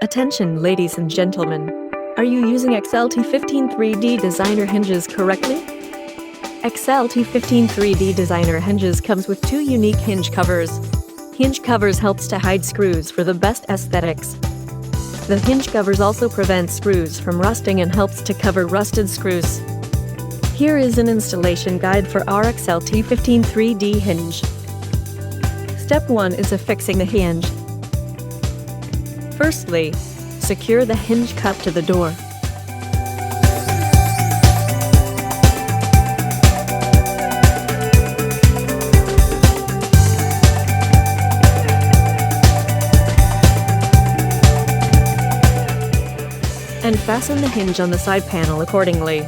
Attention, ladies and gentlemen. Are you using Excel T15-3D Designer Hinges correctly? Excel T15-3D Designer Hinges comes with two unique hinge covers. Hinge covers helps to hide screws for the best aesthetics. The hinge covers also prevent screws from rusting and helps to cover rusted screws. Here is an installation guide for our Excel T15-3D hinge. Step 1 is affixing the hinge. Firstly, secure the hinge cup to the door. And fasten the hinge on the side panel accordingly.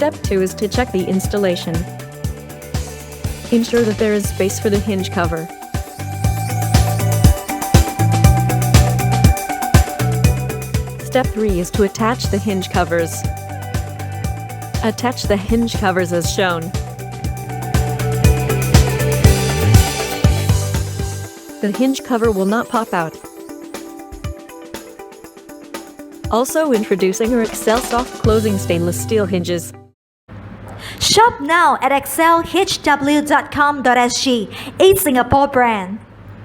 Step 2 is to check the installation. Ensure that there is space for the hinge cover. Step 3 is to attach the hinge covers. Attach the hinge covers as shown. The hinge cover will not pop out. Also introducing our Excel soft closing stainless steel hinges. Shop now at ExcelHW.com.sg, a Singapore brand.